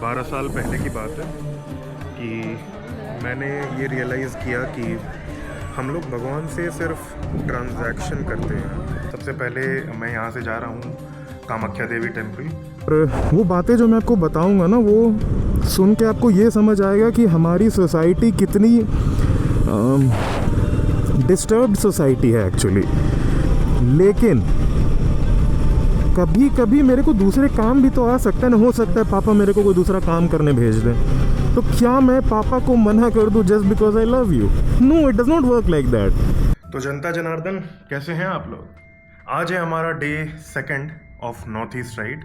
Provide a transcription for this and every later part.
12 साल पहले की बात है कि मैंने ये रियलाइज़ किया कि हम लोग भगवान से सिर्फ ट्रांजैक्शन करते हैं। सबसे पहले मैं यहाँ से जा रहा हूँ कामाख्या देवी टेम्पल, और वो बातें जो मैं आपको बताऊँगा ना, वो सुन के आपको ये समझ आएगा कि हमारी सोसाइटी कितनी डिस्टर्ब्ड सोसाइटी है एक्चुअली। लेकिन कभी कभी मेरे को दूसरे काम भी तो आ सकता है ना। हो सकता है पापा मेरे को कोई दूसरा काम करने भेज दें, तो क्या मैं पापा को मना कर दूं just because I love you? No, it does not work like that. तो जनता जनार्दन, कैसे हैं आप लोग? आज है हमारा day 2 of north east ride,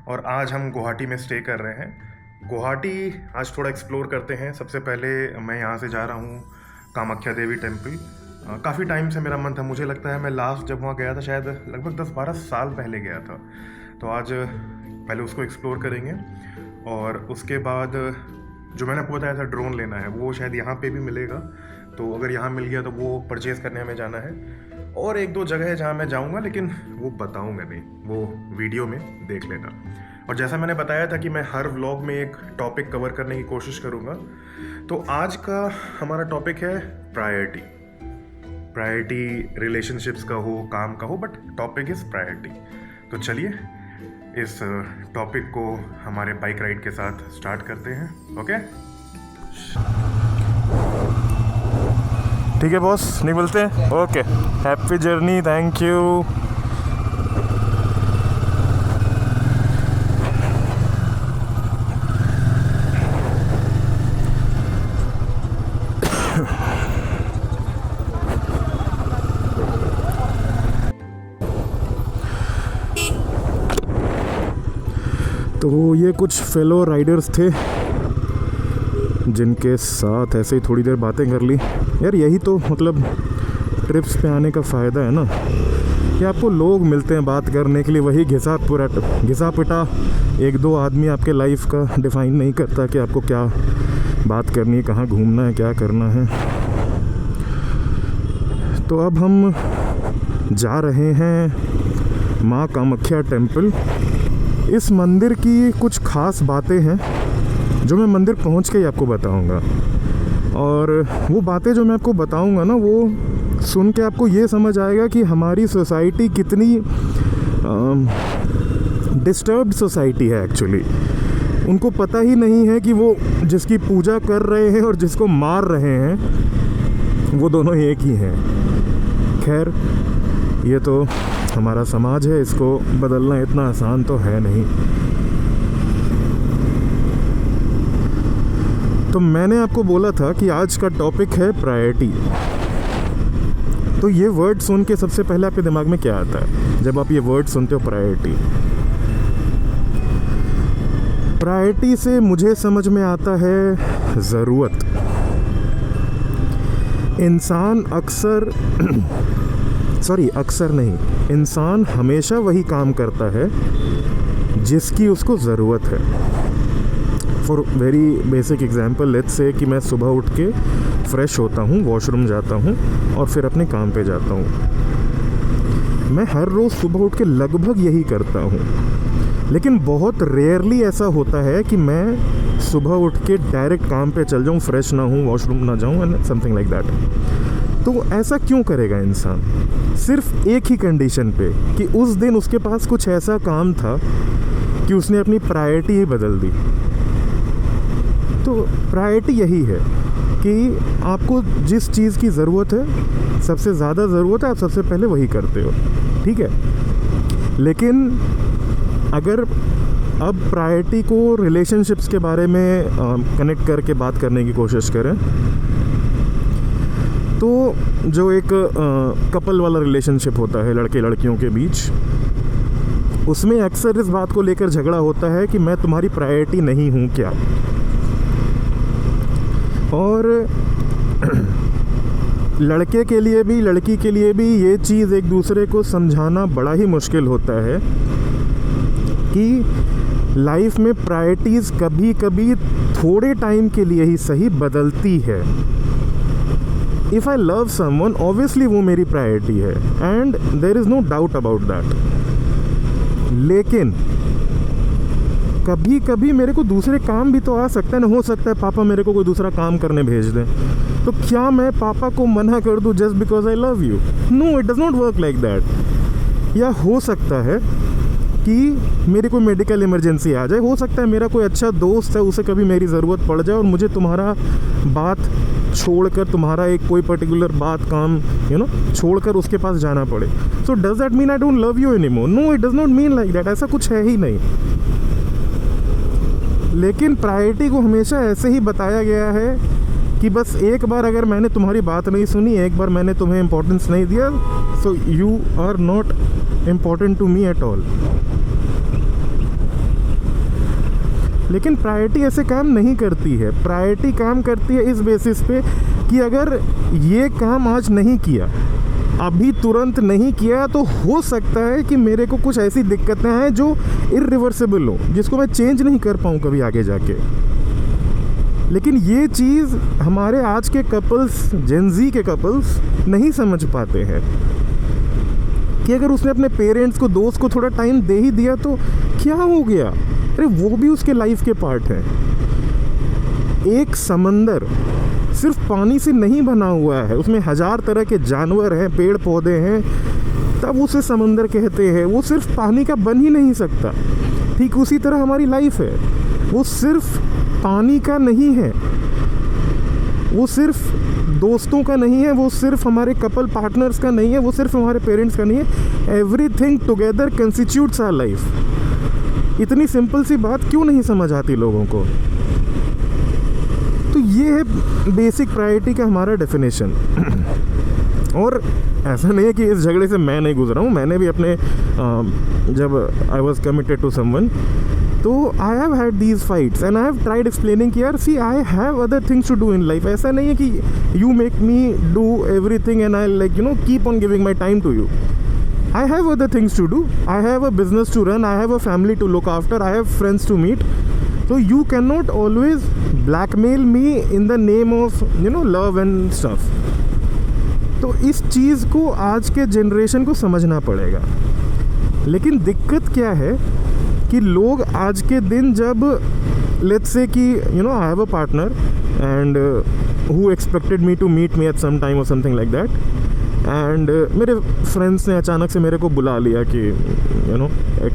और आज हम गुवाहाटी में स्टे कर रहे हैं। गुवाहाटी आज थोड़ा एक्सप्लोर करते हैं। सबसे पहले मैं यहाँ से जा रहा हूँ कामाख्या देवी टेम्पल। काफ़ी टाइम से मेरा मन था, मुझे लगता है मैं लास्ट जब वहाँ गया था शायद लगभग 10-12 साल पहले गया था। तो आज पहले उसको एक्सप्लोर करेंगे, और उसके बाद जो मैंने आपको बताया था ड्रोन लेना है, वो शायद यहाँ पे भी मिलेगा। तो अगर यहाँ मिल गया तो वो परचेज़ करने हमें जाना है। और 1-2 जगह है जहाँ मैं जाऊँगा, लेकिन वो बताऊँगा नहीं, वो वीडियो में देख लेना। और जैसा मैंने बताया था कि मैं हर व्लॉग में एक टॉपिक कवर करने की कोशिश करूँगा, तो आज का हमारा टॉपिक है प्रायोरिटी। रिलेशनशिप्स का हो, काम का हो, बट टॉपिक इज़ प्रायोरिटी। तो चलिए इस टॉपिक को हमारे बाइक राइड के साथ स्टार्ट करते हैं। ओके, ठीक है बॉस, निकलते हैं। Okay, happy journey, thank you. तो ये कुछ फेलो राइडर्स थे जिनके साथ ऐसे ही थोड़ी देर बातें कर ली। यार यही तो मतलब ट्रिप्स पे आने का फ़ायदा है ना, कि आपको लोग मिलते हैं बात करने के लिए। वही घिसा पिटा 1-2 आदमी आपके लाइफ का डिफ़ाइन नहीं करता कि आपको क्या बात करनी है, कहाँ घूमना है, क्या करना है। तो अब हम जा रहे हैं माँ कामाख्या टेम्पल। इस मंदिर की कुछ ख़ास बातें हैं जो मैं मंदिर पहुंच के ही आपको बताऊंगा, और वो बातें जो मैं आपको बताऊंगा ना, वो सुन के आपको ये समझ आएगा कि हमारी सोसाइटी कितनी डिस्टर्ब्ड सोसाइटी है एक्चुअली। उनको पता ही नहीं है कि वो जिसकी पूजा कर रहे हैं और जिसको मार रहे हैं वो दोनों एक ही हैं। खैर, ये तो हमारा समाज है, इसको बदलना इतना आसान तो है नहीं। तो मैंने आपको बोला था कि आज का टॉपिक है प्रायोरिटी। तो ये वर्ड सुन के सबसे पहले आपके दिमाग में क्या आता है जब आप ये वर्ड सुनते हो, प्रायोरिटी? प्रायोरिटी से मुझे समझ में आता है ज़रूरत। इंसान अक्सर नहीं, इंसान हमेशा वही काम करता है जिसकी उसको ज़रूरत है। For very basic example, let's say कि मैं सुबह उठ के फ्रेश होता हूँ, वॉशरूम जाता हूँ और फिर अपने काम पे जाता हूँ। मैं हर रोज़ सुबह उठ के लगभग यही करता हूँ, लेकिन बहुत रेयरली ऐसा होता है कि मैं सुबह उठ के डायरेक्ट काम पे चल जाऊँ, फ्रेश ना हूँ, वॉशरूम ना जाऊँ एंड समथिंग लाइक दैट। तो ऐसा क्यों करेगा इंसान? सिर्फ एक ही कंडीशन पे, कि उस दिन उसके पास कुछ ऐसा काम था कि उसने अपनी प्रायोरिटी ही बदल दी। तो प्रायोरिटी यही है कि आपको जिस चीज़ की ज़रूरत है, सबसे ज़्यादा ज़रूरत है, आप सबसे पहले वही करते हो, ठीक है। लेकिन अगर अब प्रायोरिटी को रिलेशनशिप्स के बारे में कनेक्ट करके बात करने की कोशिश करें, तो जो एक कपल वाला रिलेशनशिप होता है लड़के लड़कियों के बीच, उसमें अक्सर इस बात को लेकर झगड़ा होता है कि मैं तुम्हारी प्रायोरिटी नहीं हूँ क्या। और लड़के के लिए भी लड़की के लिए भी ये चीज़ एक दूसरे को समझाना बड़ा ही मुश्किल होता है कि लाइफ में प्रायोरिटीज़ कभी कभी थोड़े टाइम के लिए ही सही बदलती है। If I love someone, obviously वो मेरी प्रायोरिटी है, and there is no doubt about that. लेकिन कभी कभी मेरे को दूसरे काम भी तो आ सकता है ना, हो सकता है पापा मेरे को कोई दूसरा काम करने भेज दें, तो क्या मैं पापा को मना कर दूं just because I love you? No, it does not work like that. या हो सकता है कि मेरी कोई मेडिकल इमरजेंसी आ जाए, हो सकता है मेरा कोई अच्छा दोस्त है, उसे कभी मेरी ज़रूरत पड़ जाए और मुझे तुम्हारा बात छोड़कर, तुम्हारा एक कोई पर्टिकुलर बात काम छोड़कर उसके पास जाना पड़े। So does that mean I don't love you anymore? No, it does not mean like that. ऐसा कुछ है ही नहीं। लेकिन प्रायोरिटी को हमेशा ऐसे ही बताया गया है कि बस एक बार अगर मैंने तुम्हारी बात नहीं सुनी, एक बार मैंने तुम्हें इम्पोर्टेंस नहीं दिया, so you are not important to me at all. लेकिन प्रायोरिटी ऐसे काम नहीं करती है। प्रायोरिटी काम करती है इस बेसिस पे कि अगर ये काम आज नहीं किया, अभी तुरंत नहीं किया, तो हो सकता है कि मेरे को कुछ ऐसी दिक्कतें आए जो इरिवर्सिबल हो, जिसको मैं चेंज नहीं कर पाऊँ कभी आगे जाके। लेकिन ये चीज़ हमारे आज के कपल्स, जेन ज़ी के कपल्स नहीं समझ पाते हैं कि अगर उसने अपने पेरेंट्स को, दोस्त को थोड़ा टाइम दे ही दिया तो क्या हो गया? अरे वो भी उसके लाइफ के पार्ट है। एक समंदर सिर्फ पानी से नहीं बना हुआ है, उसमें 1000 तरह के जानवर हैं, पेड़ पौधे हैं, तब उसे समंदर कहते हैं। वो सिर्फ पानी का बन ही नहीं सकता। ठीक उसी तरह हमारी लाइफ है, वो सिर्फ पानी का नहीं है, वो सिर्फ दोस्तों का नहीं है, वो सिर्फ हमारे कपल पार्टनर्स का नहीं है, वो सिर्फ हमारे पेरेंट्स का नहीं है। Everything together constitutes our life. इतनी सिंपल सी बात क्यों नहीं समझ आती लोगों को? तो ये है बेसिक प्रायोरिटी का हमारा डेफिनेशन। और ऐसा नहीं है कि इस झगड़े से मैं नहीं गुजरा हूँ। मैंने भी अपने जब I was committed to someone, तो I have had these fights and I have tried explaining कि यार see I have other things to do in life. ऐसा नहीं है कि you make me do everything and I like keep on giving my time to you. I have other things to do. I have a business to run. I have a family to look after. I have friends to meet. So you cannot always blackmail me in the name of love and stuff. तो इस चीज़ को आज के generation को समझना पड़ेगा। लेकिन दिक्कत क्या है कि लोग आज के दिन जब लेट्स से कि I have a partner and who expected me to meet me at some time or something like that. And मेरे फ्रेंड्स ने अचानक से मेरे को बुला लिया कि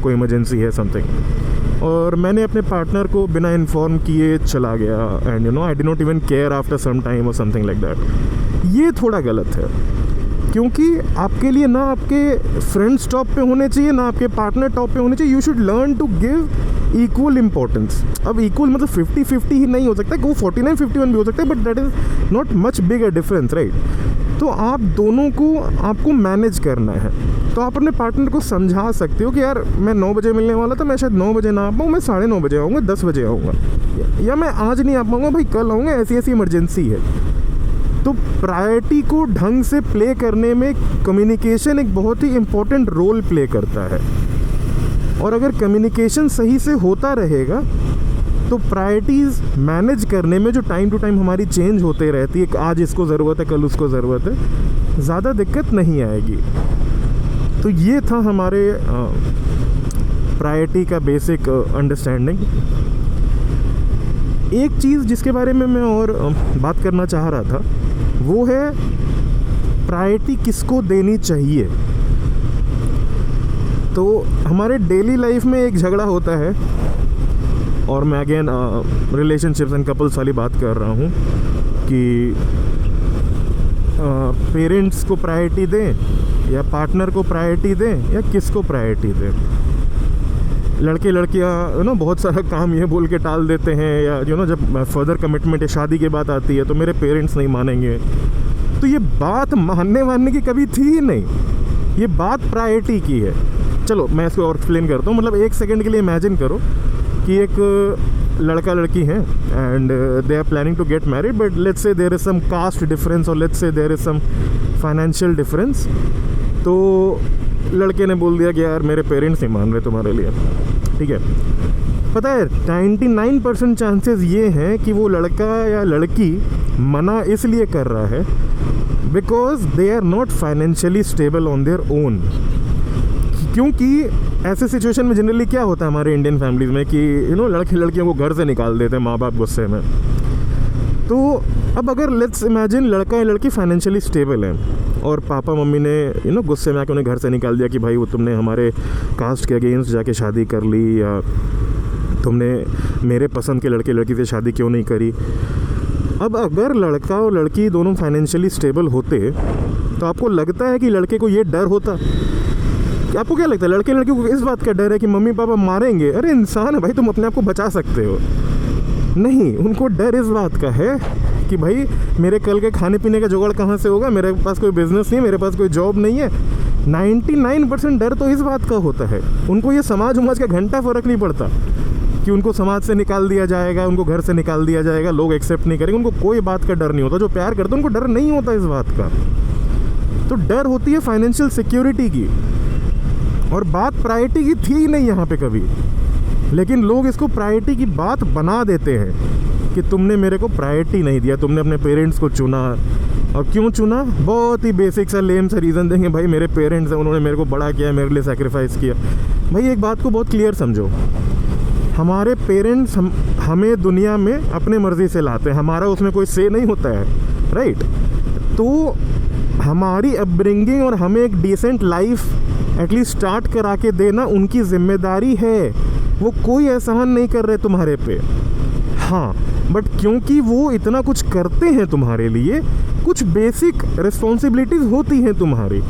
कोई इमरजेंसी है समथिंग, और मैंने अपने पार्टनर को बिना इन्फॉर्म किए चला गया and I did not even care after some time और समथिंग लाइक दैट। ये थोड़ा गलत है, क्योंकि आपके लिए ना आपके फ्रेंड्स टॉप पे होने चाहिए ना आपके पार्टनर टॉप पे होने चाहिए। You should learn to give equal importance. अब इक्वल मतलब 50-50 ही नहीं हो सकता, वो 49-51 भी हो सकता है, but that is not much big a difference, right? तो आप दोनों को आपको मैनेज करना है। तो आप अपने पार्टनर को समझा सकते हो कि यार मैं 9 बजे मिलने वाला था, मैं शायद 9 बजे ना आ पाऊँ, मैं 9:30 बजे आऊँगा, 10 बजे आऊँगा, या मैं आज नहीं आ पाऊँगा भाई, कल आऊँगा, ऐसी ऐसी इमरजेंसी है। तो प्रायोरिटी को ढंग से प्ले करने में कम्युनिकेशन एक बहुत ही इम्पोर्टेंट रोल प्ले करता है। और अगर कम्युनिकेशन सही से होता रहेगा तो प्रायोरिटीज़ मैनेज करने में जो टाइम टू टाइम हमारी चेंज होते रहती है, आज इसको ज़रूरत है, कल उसको ज़रूरत है, ज़्यादा दिक्कत नहीं आएगी। तो ये था हमारे प्रायोरिटी का बेसिक अंडरस्टैंडिंग। एक चीज़ जिसके बारे में मैं और बात करना चाह रहा था वो है प्रायोरिटी किसको देनी चाहिए। तो हमारे डेली लाइफ में एक झगड़ा होता है, और मैं अगेन रिलेशनशिप्स एंड कपल्स वाली बात कर रहा हूँ कि पेरेंट्स को प्रायोरिटी दें या पार्टनर को प्रायोरिटी दें या किसको प्रायोरिटी दें। लड़के लड़कियाँ बहुत सारा काम ये बोल के टाल देते हैं, या जब फर्दर कमिटमेंट या शादी की बात आती है तो मेरे पेरेंट्स नहीं मानेंगे। तो ये बात मानने की कभी थी ही नहीं, ये बात प्रायोरिटी की है। चलो मैं इसको और एक्सप्लेन करता हूँ। मतलब एक सेकंड के लिए इमेजिन करो कि एक लड़का लड़की हैं and they are planning to get married, but let's say there is some caste difference और let's say there is some financial difference. तो लड़के ने बोल दिया कि यार मेरे पेरेंट्स नहीं मान रहे तुम्हारे लिए, ठीक है। पता है 99% चांसेस ये हैं कि वो लड़का या लड़की मना इसलिए कर रहा है because they are not financially stable on their own. क्योंकि ऐसे सिचुएशन में जनरली क्या होता है हमारे इंडियन फैमिलीज़ में कि लड़के लड़कियों को घर से निकाल देते हैं माँ बाप गुस्से में। तो अब अगर लेट्स इमेजिन लड़का या लड़की फाइनेंशियली स्टेबल है और पापा मम्मी ने गुस्से में आके उन्हें घर से निकाल दिया कि भाई वो तुमने हमारे कास्ट के अगेंस्ट जाके शादी कर ली, या तुमने मेरे पसंद के लड़के लड़की से शादी क्यों नहीं करी। अब अगर लड़का और लड़की दोनों फाइनेंशियली स्टेबल होते तो आपको लगता है कि लड़के को ये डर होता? आपको क्या लगता है लड़के लड़की को इस बात का डर है कि मम्मी पापा मारेंगे? अरे इंसान है भाई, तुम अपने आप को बचा सकते हो। नहीं, उनको डर इस बात का है कि भाई मेरे कल के खाने पीने का जुगाड़ कहाँ से होगा, मेरे पास कोई बिजनेस नहीं, मेरे पास कोई जॉब नहीं है। 99% डर तो इस बात का होता है। उनको ये समाज उमाज का घंटा फर्क नहीं पड़ता कि उनको समाज से निकाल दिया जाएगा, उनको घर से निकाल दिया जाएगा, लोग एक्सेप्ट नहीं करेंगे। उनको कोई बात का डर नहीं होता। जो प्यार करते हैं उनको डर नहीं होता इस बात का। तो डर होती है फाइनेंशियल सिक्योरिटी की, और बात प्रायोरिटी की थी ही नहीं यहाँ पे कभी, लेकिन लोग इसको प्रायोरिटी की बात बना देते हैं कि तुमने मेरे को प्रायोरिटी नहीं दिया, तुमने अपने पेरेंट्स को चुना। और क्यों चुना? बहुत ही बेसिक सा लेम सा रीज़न देंगे, भाई मेरे पेरेंट्स हैं, उन्होंने मेरे को बड़ा किया, मेरे लिए सेक्रीफाइस किया। भाई एक बात को बहुत क्लियर समझो, हमारे पेरेंट्स हमें दुनिया में अपने मर्ज़ी से लाते हैं, हमारा उसमें कोई से नहीं होता है, राइट? तो हमारी अपब्रिंगिंग और हमें एक डिसेंट लाइफ एटलीस्ट स्टार्ट करा के देना उनकी जिम्मेदारी है। वो कोई एहसान नहीं कर रहे तुम्हारे पे। हाँ, बट क्योंकि वो इतना कुछ करते हैं तुम्हारे लिए, कुछ बेसिक रिस्पॉन्सिबिलिटीज़ होती हैं तुम्हारी,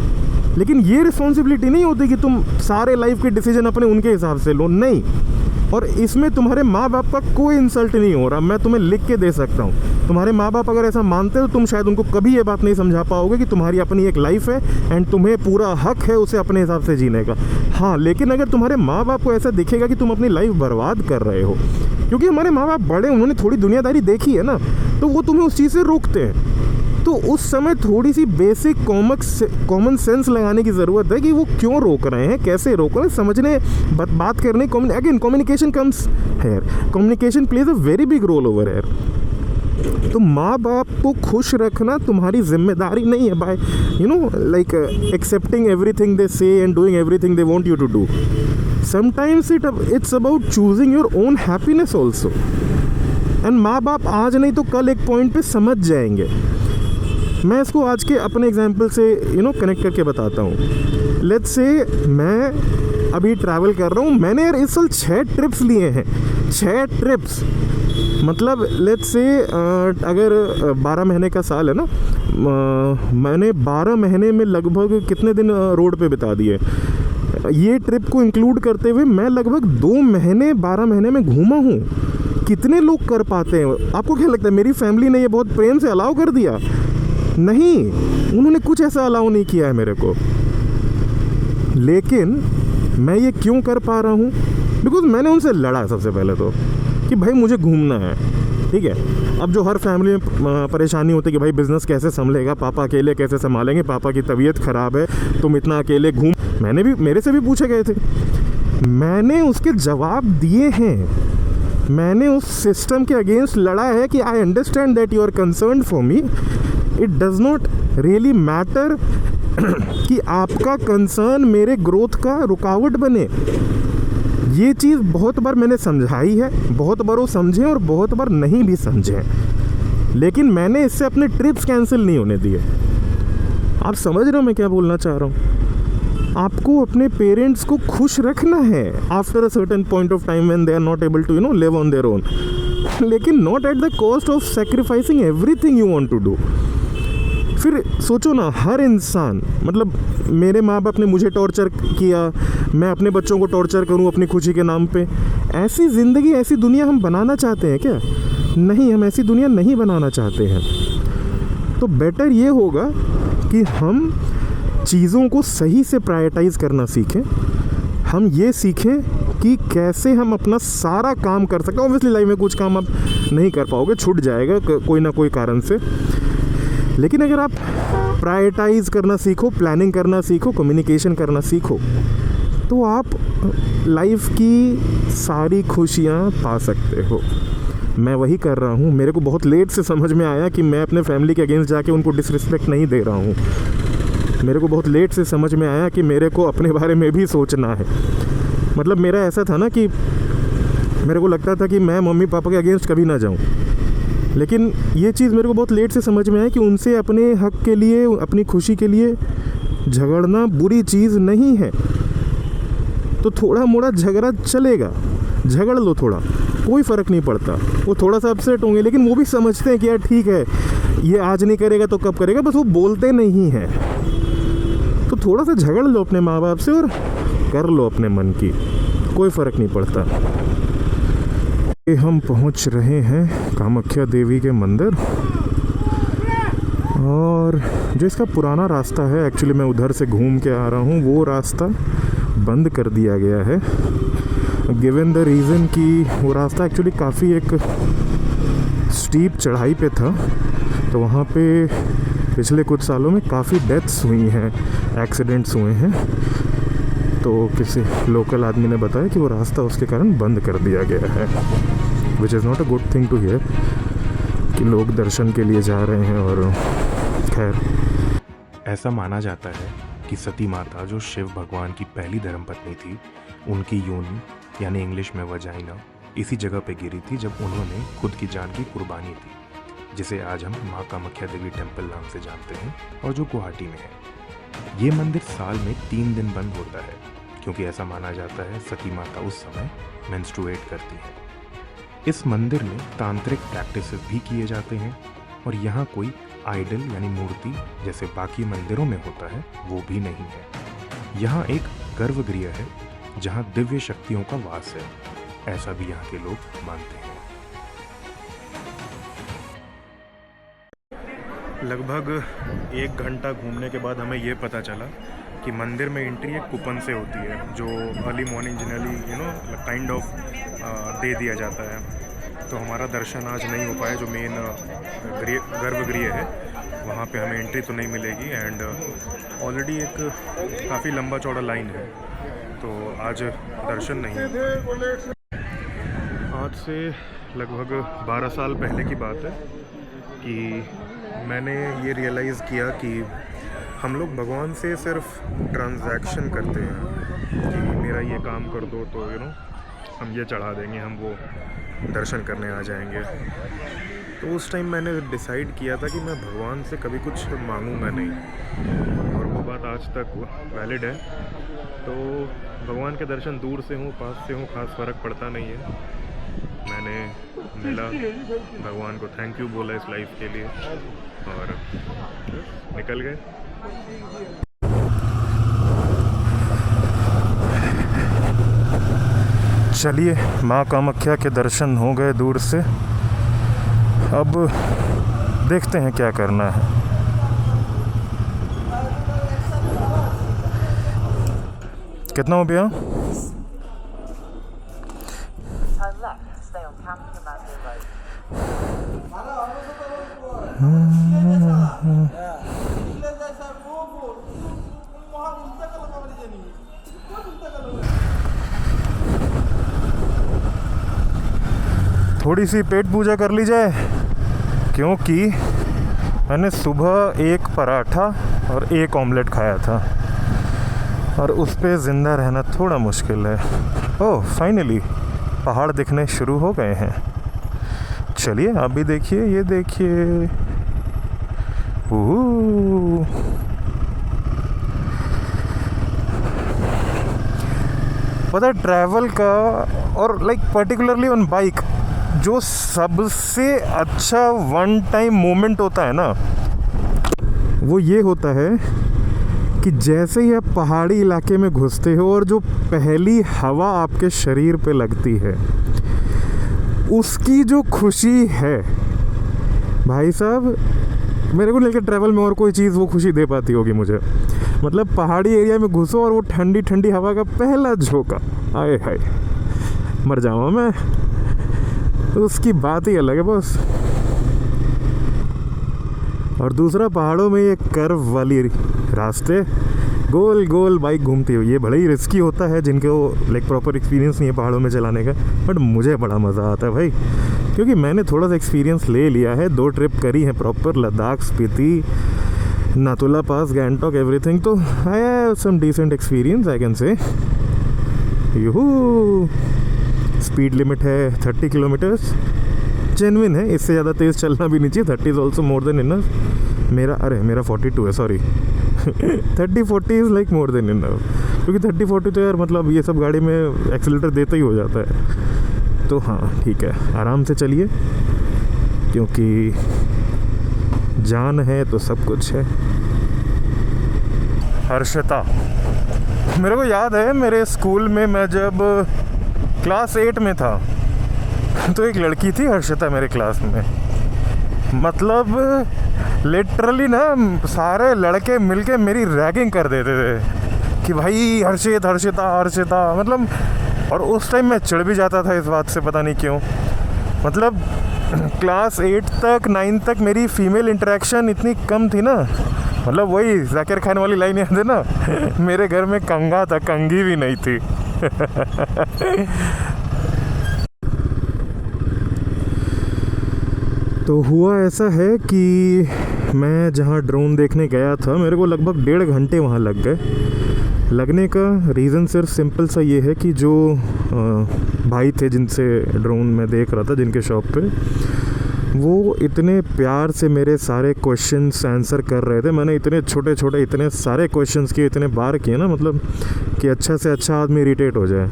लेकिन ये रिस्पॉन्सिबिलिटी नहीं होती कि तुम सारे लाइफ के डिसीजन अपने उनके हिसाब से लो। नहीं, और इसमें तुम्हारे माँ बाप का कोई इंसल्ट नहीं हो रहा। मैं तुम्हें लिख के दे सकता हूँ, तुम्हारे माँ बाप अगर ऐसा मानते हो तो तुम शायद उनको कभी ये बात नहीं समझा पाओगे कि तुम्हारी अपनी एक लाइफ है एंड तुम्हें पूरा हक है उसे अपने हिसाब से जीने का। हाँ, लेकिन अगर तुम्हारे माँ बाप को ऐसा दिखेगा कि तुम अपनी लाइफ बर्बाद कर रहे हो, क्योंकि हमारे माँ बाप बड़े, उन्होंने थोड़ी दुनियादारी देखी है ना, तो वो तुम्हें उस चीज़ से रोकते हैं। तो उस समय थोड़ी सी बेसिक कॉमन सेंस लगाने की ज़रूरत है कि वो क्यों रोक रहे हैं, कैसे रोक रहे हैं, समझने, बात करने। Again communication comes here, communication plays a very big roll over here. तो माँ बाप को खुश रखना तुम्हारी जिम्मेदारी नहीं है by like accepting everything they say and doing everything they want you to do. Sometimes it's about choosing your own happiness also. And माँ बाप आज नहीं तो कल एक पॉइंट पे समझ जाएंगे। मैं इसको आज के अपने एग्जाम्पल से कनेक्ट करके बताता हूँ। लेट्स से मैं अभी ट्रैवल कर रहा हूँ, मैंने यार इस साल 6 ट्रिप्स लिए हैं। 6 ट्रिप्स मतलब लेट्स से अगर 12 महीने का साल है ना, मैंने 12 महीने में लगभग कितने दिन रोड पे बिता दिए। ये ट्रिप को इंक्लूड करते हुए मैं लगभग 2 महीने 12 महीने में घूमा हूँ। कितने लोग कर पाते हैं? आपको क्या लगता है मेरी फैमिली ने ये बहुत प्रेम से अलाउ कर दिया? नहीं, उन्होंने कुछ ऐसा अलाउ नहीं किया है मेरे को। लेकिन मैं ये क्यों कर पा रहा हूँ? बिकॉज मैंने उनसे लड़ा सबसे पहले तो कि भाई मुझे घूमना है, ठीक है। अब जो हर फैमिली में परेशानी होती है कि भाई बिज़नेस कैसे संभलेगा, पापा अकेले कैसे संभालेंगे, पापा की तबीयत ख़राब है, तुम इतना अकेले घूम। मेरे से भी पूछे गए थे, मैंने उसके जवाब दिए हैं। मैंने उस सिस्टम के अगेंस्ट लड़ा है कि I understand that you are concern for me, it does not really matter कि आपका कंसर्न मेरे ग्रोथ का रुकावट बने। ये चीज़ बहुत बार मैंने समझाई है, बहुत बार वो समझे और बहुत बार नहीं भी समझे, लेकिन मैंने इससे अपने ट्रिप्स कैंसिल नहीं होने दिए। आप समझ रहे हो मैं क्या बोलना चाह रहा हूँ? आपको अपने पेरेंट्स को खुश रखना है after a certain point of time when they are not able to live on their own, लेकिन not at the cost of sacrificing everything you want to do. फिर सोचो ना, हर इंसान, मतलब मेरे माँ बाप ने मुझे टॉर्चर किया, मैं अपने बच्चों को टॉर्चर करूँ अपनी खुशी के नाम पे। ऐसी ज़िंदगी, ऐसी दुनिया हम बनाना चाहते हैं क्या? नहीं, हम ऐसी दुनिया नहीं बनाना चाहते हैं। तो बेटर ये होगा कि हम चीज़ों को सही से प्रायोरिटाइज़ करना सीखें। हम ये सीखें कि कैसे हम अपना सारा काम कर सकते हैं। ऑब्वियसली लाइफ में कुछ काम आप नहीं कर पाओगे, छूट जाएगा कोई ना कोई कारण से, लेकिन अगर आप प्रायोरिटाइज़ करना सीखो, प्लानिंग करना सीखो, कम्युनिकेशन करना सीखो, तो आप लाइफ की सारी खुशियाँ पा सकते हो। मैं वही कर रहा हूँ। मेरे को बहुत लेट से समझ में आया कि मैं अपने फैमिली के अगेंस्ट जाके उनको डिसरिस्पेक्ट नहीं दे रहा हूँ। मेरे को बहुत लेट से समझ में आया कि मेरे को अपने बारे में भी सोचना है। मतलब मेरा ऐसा था ना कि मेरे को लगता था कि मैं मम्मी पापा के अगेंस्ट कभी ना जाऊं, लेकिन ये चीज़ मेरे को बहुत लेट से समझ में आई कि उनसे अपने हक के लिए, अपनी खुशी के लिए झगड़ना बुरी चीज़ नहीं है। तो थोड़ा मोड़ा झगड़ा चलेगा, झगड़ लो थोड़ा, कोई फ़र्क नहीं पड़ता। वो थोड़ा सा अपसेट होंगे, लेकिन वो भी समझते हैं कि यार ठीक है, ये आज नहीं करेगा तो कब करेगा, बस वो बोलते नहीं हैं। तो थोड़ा सा झगड़ लो अपने माँ बाप से और कर लो अपने मन की, कोई फ़र्क नहीं पड़ता। हम पहुंच रहे हैं कामाख्या देवी के मंदिर, और जो इसका पुराना रास्ता है, एक्चुअली मैं उधर से घूम के आ रहा हूँ, वो रास्ता बंद कर दिया गया है गिवन द रीज़न कि वो रास्ता एक्चुअली काफ़ी एक स्टीप चढ़ाई पे था। तो वहाँ पे पिछले कुछ सालों में काफ़ी डेथ्स हुई हैं, एक्सीडेंट्स हुए हैं। तो किसी लोकल आदमी ने बताया कि वो रास्ता उसके कारण बंद कर दिया गया है, which is not a good thing to hear कि लोग दर्शन के लिए जा रहे हैं। और खैर, ऐसा माना जाता है कि सती माता, जो शिव भगवान की पहली धर्मपत्नी थी, उनकी योनि यानी इंग्लिश में वजाइना इसी जगह पे गिरी थी जब उन्होंने खुद की जान की कुर्बानी दी, जिसे आज हम माँ कामाख्या देवी टेम्पल नाम से जानते हैं और जो गुवाहाटी में है। ये मंदिर साल में 3 दिन बंद होता है, क्योंकि ऐसा माना जाता है सती माता उस समय मेंस्ट्रुएट करती है। इस मंदिर में तांत्रिक प्रैक्टिसेस भी किए जाते हैं, और यहाँ कोई आइडल यानी मूर्ति जैसे बाकी मंदिरों में होता है वो भी नहीं है। यहाँ एक गर्भगृह है जहाँ दिव्य शक्तियों का वास है, ऐसा भी यहाँ के लोग मानते हैं। लगभग 1 घंटा घूमने के बाद हमें ये पता चला कि मंदिर में एंट्री एक कूपन से होती है, जो early morning generally kind of दे दिया जाता है। तो हमारा दर्शन आज नहीं हो पाया, जो मेन गर्भगृह है वहाँ पे हमें एंट्री तो नहीं मिलेगी, एंड ऑलरेडी एक काफ़ी लंबा चौड़ा लाइन है, तो आज दर्शन नहीं है। आज से लगभग 12 साल पहले की बात है कि मैंने ये रियलाइज़ किया कि हम लोग भगवान से सिर्फ ट्रांजैक्शन करते हैं कि मेरा ये काम कर दो तो हम ये चढ़ा देंगे, हम वो दर्शन करने आ जाएंगे। तो उस टाइम मैंने डिसाइड किया था कि मैं भगवान से कभी कुछ मांगूंगा नहीं, और वो बात आज तक वैलिड है। तो भगवान के दर्शन दूर से हों पास से हों खास फ़र्क पड़ता नहीं है। मैंने मिला भगवान को थैंक यू बोला इस लाइफ के लिए, और निकल गए। चलिए, माँ कामाख्या के दर्शन हो गए दूर से, अब देखते हैं क्या करना है। कितना हो भैया? थोड़ी सी पेट पूजा कर ली जाए, क्योंकि मैंने सुबह 1 पराठा और 1 ऑमलेट खाया था, और उस पे ज़िंदा रहना थोड़ा मुश्किल है। ओह, फाइनली पहाड़ दिखने शुरू हो गए हैं। चलिए आप भी देखिए, ये देखिए, पता है ट्रैवल का, और लाइक पर्टिकुलरली ऑन बाइक, जो सबसे अच्छा वन टाइम मोमेंट होता है ना, वो ये होता है कि जैसे ही आप पहाड़ी इलाके में घुसते हो और जो पहली हवा आपके शरीर पे लगती है, उसकी जो खुशी है भाई साहब, मेरे को लेकर ट्रैवल में और कोई चीज़ वो खुशी दे पाती होगी मुझे। मतलब पहाड़ी एरिया में घुसो और वो ठंडी ठंडी हवा का पहला झोंका, आए हाय, मर जाऊँगा मैं। तो उसकी बात ही अलग है बस। और दूसरा, पहाड़ों में ये कर्व वाली रास्ते, गोल गोल बाइक घूमती हुई, ये बड़ा ही रिस्की होता है जिनको लाइक प्रॉपर एक्सपीरियंस नहीं है पहाड़ों में चलाने का, बट मुझे बड़ा मज़ा आता है भाई, क्योंकि मैंने थोड़ा सा एक्सपीरियंस ले लिया है। 2 ट्रिप करी है proper, Ladakh, Spiti, Nathula pass, Gangtok, everything. तो I have some decent experience, I can say. यूहू, स्पीड लिमिट है 30 किलोमीटर्स, जेन्युइन है, इससे ज़्यादा तेज़ चलना भी नहीं चाहिए। 30 is also more than enough. मेरा 42 है, sorry 30-40 is like more than enough, क्योंकि 30-40 तो यार मतलब ये सब गाड़ी में एक्सीलेटर देता ही हो जाता है। तो हाँ ठीक है, आराम से चलिए, क्योंकि जान है तो सब कुछ है। हर्षिता, मेरे को याद है मेरे स्कूल में मैं जब क्लास 8 में था तो एक लड़की थी हर्षिता मेरे क्लास में। मतलब लिटरली ना सारे लड़के मिलके मेरी रैगिंग कर देते थे कि भाई हर्षिता, मतलब। और उस टाइम मैं चिढ़ भी जाता था इस बात से, पता नहीं क्यों। मतलब क्लास 8 तक 9 तक मेरी फीमेल इंटरेक्शन इतनी कम थी ना, मतलब वही जाकिर खान वाली लाइन याद है ना, मेरे घर में कंगा था, कंगी भी नहीं थी। तो हुआ ऐसा है कि मैं जहाँ ड्रोन देखने गया था, मेरे को लगभग 1.5 घंटे वहाँ लग गए। लगने का रीज़न सिर्फ सिंपल सा ये है कि जो भाई थे जिनसे ड्रोन मैं देख रहा था, जिनके शॉप पे, वो इतने प्यार से मेरे सारे क्वेश्चंस आंसर कर रहे थे। मैंने इतने छोटे इतने सारे क्वेश्चंस किए, इतने बार किए ना, मतलब कि अच्छा से अच्छा आदमी इरिटेट हो जाए।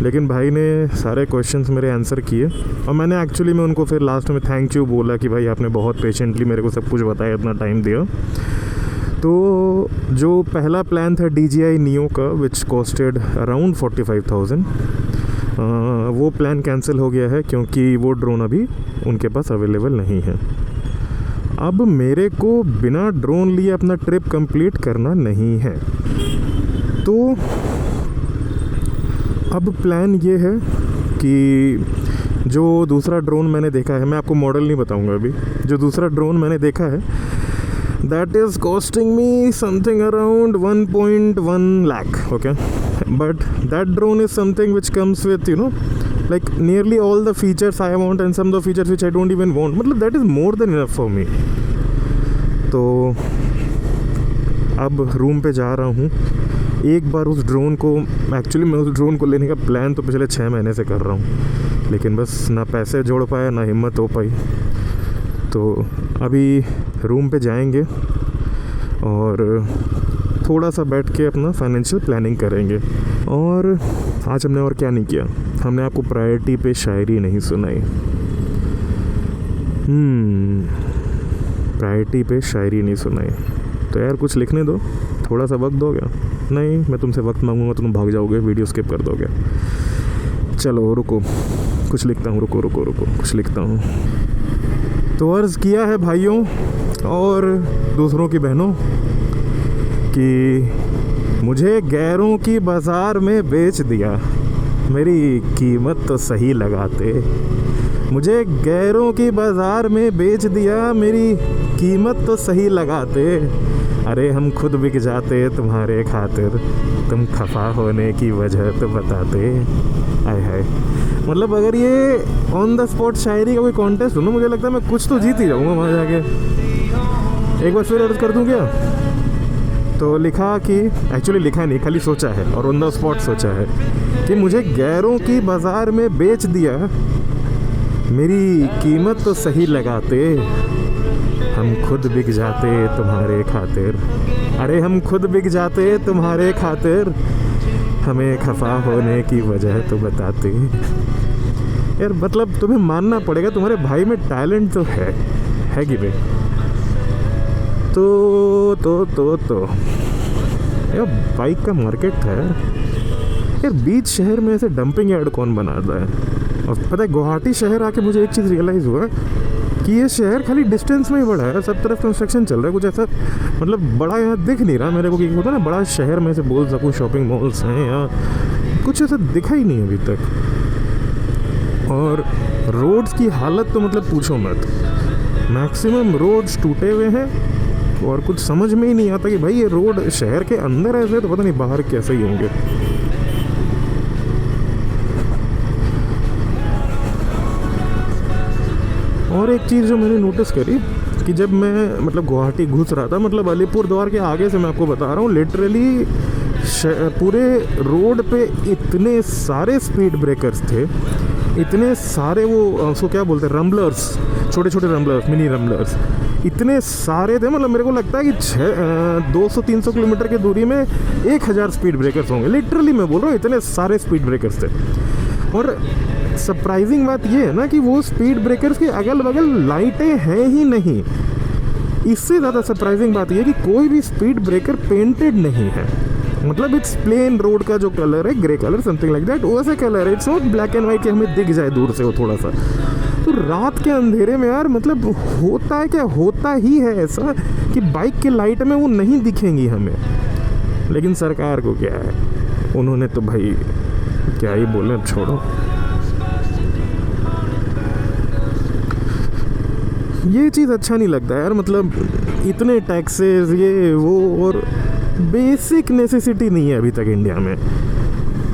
लेकिन भाई ने सारे क्वेश्चंस मेरे आंसर किए, और मैंने एक्चुअली मैं उनको फिर लास्ट में थैंक यू बोला कि भाई आपने बहुत पेशेंटली मेरे को सब कुछ बताया, इतना टाइम दिया। तो जो पहला प्लान था DJI Neo का, विच कॉस्टेड अराउंड 45,000, वो प्लान कैंसिल हो गया है क्योंकि वो ड्रोन अभी उनके पास अवेलेबल नहीं है। अब मेरे को बिना ड्रोन लिए अपना ट्रिप कंप्लीट करना नहीं है। तो अब प्लान ये है कि जो दूसरा ड्रोन मैंने देखा है, मैं आपको मॉडल नहीं बताऊंगा अभी, जो दूसरा ड्रोन मैंने देखा है, that is costing me something around 1.1 lakh, okay? But that drone is something which comes with, you know, like nearly all the features I want and some of the features which I don't even want. मतलब that is more than enough for me. तो अब room पे जा रहा हूँ। एक बार उस drone को, एक्चुअली मैं उस ड्रोन को लेने का प्लान तो पिछले 6 महीने से कर रहा हूँ, लेकिन बस ना पैसे जोड़ पाया ना हिम्मत हो पाई। तो अभी रूम पे जाएंगे और थोड़ा सा बैठ के अपना फाइनेंशियल प्लानिंग करेंगे। और आज हमने और क्या नहीं किया, हमने आपको प्रायोरिटी पे शायरी नहीं सुनाई। प्रायोरिटी पे शायरी नहीं सुनाई, तो यार कुछ लिखने दो, थोड़ा सा वक्त दोगे? नहीं, मैं तुमसे वक्त मांगूंगा तो तुम भाग जाओगे, वीडियो स्किप कर दोगे। चलो रुको, कुछ लिखता हूँ, रुको कुछ लिखता हूँ। तो अर्ज़ किया है भाइयों और दूसरों की बहनों कि मुझे गैरों की बाज़ार में बेच दिया, मेरी कीमत तो सही लगाते। मुझे गैरों की बाज़ार में बेच दिया, मेरी कीमत तो सही लगाते। अरे हम खुद बिक जाते तुम्हारे खातिर, तुम खफा होने की वजह तो बताते। आय हाय, मतलब अगर ये ऑन द स्पॉट शायरी का कोई कॉन्टेस्ट हो ना, मुझे लगता है मैं कुछ तो जीत ही जाऊँगा वहाँ जाके। एक बार फिर अर्ज़ कर दूँ क्या? तो लिखा कि, एक्चुअली लिखा नहीं, खाली सोचा है और ऑन द स्पॉट सोचा है कि मुझे गैरों की बाज़ार में बेच दिया, मेरी कीमत तो सही लगाते। हम खुद बिक जाते तुम्हारे खातिर। अरे हम खुद बिक जाते तुम्हारे खातिर, हमें खफा होने की वजह तो बताते। यार मतलब तुम्हें मानना पड़ेगा, तुम्हारे भाई में टैलेंट तो है कि भाई। तो यार बाइक का मार्केट था यार। बीच शहर में ऐसे डंपिंग यार्ड कौन बनाता है? और पता है गुवाहाटी शहर आके मुझे एक चीज़ रियलाइज़ हुआ कि ये शहर खाली डिस्टेंस में ही बड़ा है, सब तरफ कंस्ट्रक्शन चल रहा है, कुछ ऐसा मतलब बड़ा यहाँ दिख नहीं रहा मेरे को। कि होता ना बड़ा शहर में से बोल सकूँ शॉपिंग मॉल्स हैं, या कुछ ऐसा दिखा ही नहीं अभी तक। और रोड्स की हालत तो मतलब पूछो मत, मैक्सिमम रोड्स टूटे हुए हैं और कुछ समझ में ही नहीं आता कि भाई ये रोड शहर के अंदर ऐसे, तो पता नहीं बाहर कैसे ही होंगे। और एक चीज़ जो मैंने नोटिस करी कि जब मैं मतलब गुवाहाटी घुस रहा था, मतलब अलीपुर द्वार के आगे से मैं आपको बता रहा हूँ, लिटरली पूरे रोड पे इतने सारे स्पीड ब्रेकर्स थे, इतने सारे वो उसको क्या बोलते हैं, रम्बलर्स, छोटे छोटे रम्बलर्स, मिनी रम्बलर्स, इतने सारे थे। मतलब मेरे को लगता है कि 200-300 किलोमीटर की दूरी में 1000 स्पीड ब्रेकर्स होंगे। लिटरली मैं बोल रहा हूँ, इतने सारे स्पीड ब्रेकर्स थे। और सरप्राइजिंग बात ये है ना कि वो स्पीड ब्रेकर्स के अगल बगल लाइटें हैं ही नहीं। इससे ज़्यादा सरप्राइजिंग बात ये है कि कोई भी स्पीड ब्रेकर पेंटेड नहीं है। मतलब इट्स प्लेन रोड का जो कलर है, grey colour, something like that, वैसा कलर है। It's not black and white कि हमें दिख जाए दूर से वो थोड़ा सा। तो रात के अंधेरे में यार, मतलब होता है क्या, होता ही है ऐसा कि बाइक के लाइट में वो नहीं दिखेंगी हमें। लेकिन सरकार को क्या है, उन्होंने तो भाई क्या ही बोले, अब छोड़ो। ये चीज़ अच्छा नहीं लगता यार, मतलब इतने टैक्सेस ये वो, और बेसिक नेसेसिटी नहीं है अभी तक इंडिया में।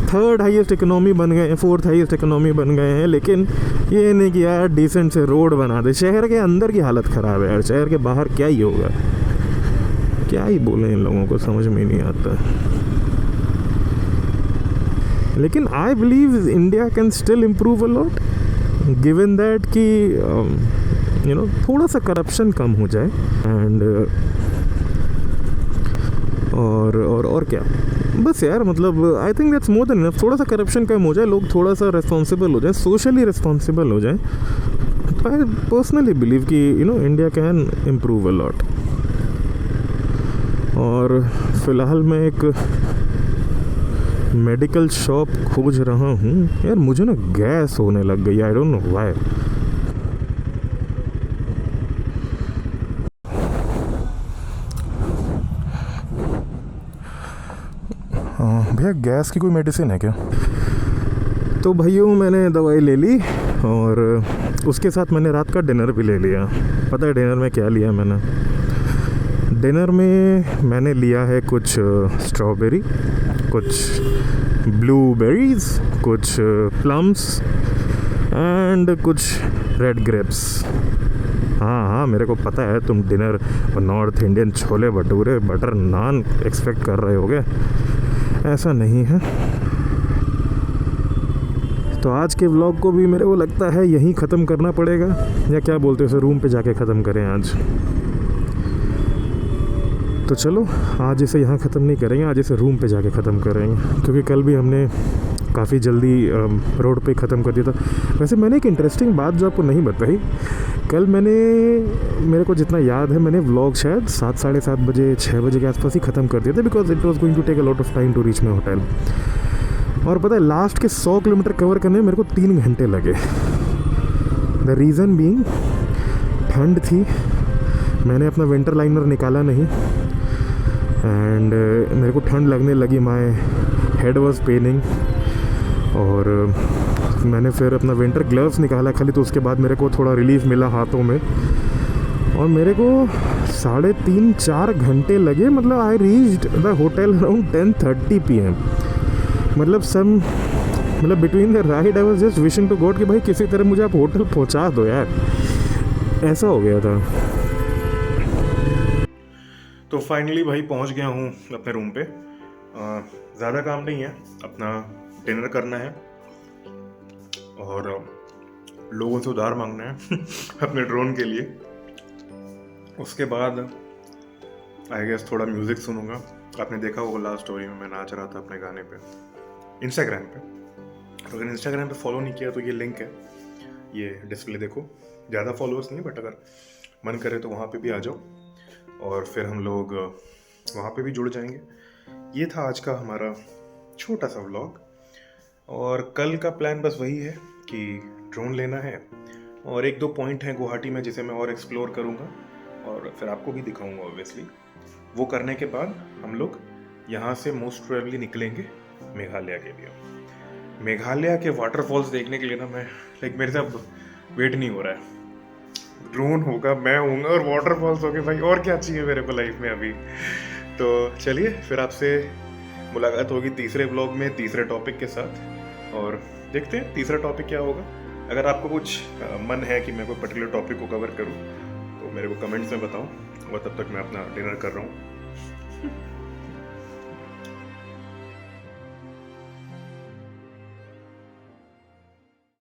3rd हाईएस्ट इकोनॉमी बन गए हैं, 4th हाईएस्ट इकोनॉमी बन गए हैं, लेकिन ये नहीं कि यार डिसेंट से रोड बना दे। शहर के अंदर की हालत ख़राब है यार, शहर के बाहर क्या ही होगा। क्या ही बोले, इन लोगों को समझ में नहीं आता। लेकिन I believe India can still improve a lot, given that कि यू नो थोड़ा सा करप्शन कम हो जाए। एंड और क्या, बस यार, मतलब I think that's more than enough. थोड़ा सा करप्शन कम हो जाए, लोग थोड़ा सा रिस्पॉन्सिबल हो जाए, सोशली रिस्पॉन्सिबल हो जाए। आई पर्सनली बिलीव कि you know India can improve a lot. और फिलहाल मैं एक मेडिकल शॉप खोज रहा हूँ यार। मुझे ना गैस होने लग गई, आई डोंट नो व्हाई। भैया गैस की कोई मेडिसिन है क्या? तो भाइयों मैंने दवाई ले ली और उसके साथ मैंने रात का डिनर भी ले लिया। पता है डिनर में क्या लिया मैंने? डिनर में मैंने लिया है कुछ स्ट्रॉबेरी, कुछ ब्लूबेरीज, कुछ प्लम्स एंड कुछ रेड ग्रेप्स। हाँ, मेरे को पता है तुम dinner north Indian chole bhature butter naan expect कर रहे होगे, ऐसा नहीं है। तो आज के व्लॉग को भी मेरे को लगता है यहीं ख़त्म करना पड़ेगा, या क्या बोलते हो, रूम पे जाके ख़त्म करें आज। तो चलो आज इसे यहाँ ख़त्म नहीं करेंगे, आज इसे रूम पे जाके ख़त्म करेंगे, क्योंकि कल भी हमने काफ़ी जल्दी रोड पे ख़त्म कर दिया था। वैसे मैंने एक इंटरेस्टिंग बात जो आपको नहीं बताई, कल मेरे को जितना याद है, मैंने व्लॉग शायद 7, साढ़े 7 बजे 6 बजे के आसपास ही ख़त्म कर दिया था, because it was going to take a lot of time to reach my hotel. और पता है लास्ट के 100 किलोमीटर कवर करने में मेरे को 3 घंटे लगे। द रीज़न बीइंग ठंड थी, मैंने अपना विंटर लाइनर निकाला नहीं, एंड मेरे को ठंड लगने लगी, माई हेड वॉज पेनिंग। और मैंने फिर अपना विंटर ग्लव्स निकाला खाली, तो उसके बाद मेरे को थोड़ा रिलीफ मिला हाथों में। और मेरे को 3.5-4 घंटे लगे। मतलब I reached the hotel around 10:30 PM। मतलब between the ride I was just wishing to God कि भाई किसी तरह मुझे आप होटल पहुंचा दो यार, ऐसा हो गया था। तो फाइनली भाई पहुंच गया हूँ अपने रूम पे। ज़्यादा काम नहीं है, अपना डिनर करना है और लोगों से उधार मांगना है अपने ड्रोन के लिए। उसके बाद आई गेस थोड़ा म्यूज़िक सुनूंगा। आपने देखा होगा लास्ट स्टोरी में मैं नाच रहा था अपने गाने पे इंस्टाग्राम पे। तो अगर इंस्टाग्राम पे फॉलो नहीं किया तो ये लिंक है, ये डिस्प्ले देखो। ज़्यादा फॉलोअर्स नहीं, बट अगर मन करे तो वहाँ पे भी आ जाओ और फिर हम लोग वहाँ पे भी जुड़ जाएंगे। ये था आज का हमारा छोटा सा व्लॉग। और कल का प्लान बस वही है कि ड्रोन लेना है और 1-2 पॉइंट हैं गुवाहाटी में जिसे मैं और एक्सप्लोर करूँगा और फिर आपको भी दिखाऊंगा ऑब्वियसली। वो करने के बाद हम लोग यहाँ से मोस्ट प्रोबेबली निकलेंगे मेघालय के लिए। मेघालय के वाटरफॉल्स देखने के लिए ना मैं मेरे से अब वेट नहीं हो रहा है। ड्रोन होगा, मैं होऊंगा और वाटरफॉल्स होंगे, भाई और क्या चाहिए मेरे को लाइफ में अभी। तो चलिए फिर आपसे मुलाकात होगी तीसरे व्लॉग में तीसरे टॉपिक के साथ, और देखते हैं तीसरा टॉपिक क्या होगा। अगर आपको कुछ मन है कि मैं कोई पर्टिकुलर टॉपिक को कवर करूं तो मेरे को कमेंट्स में बताओ, और तब तक मैं अपना डिनर कर रहा हूं।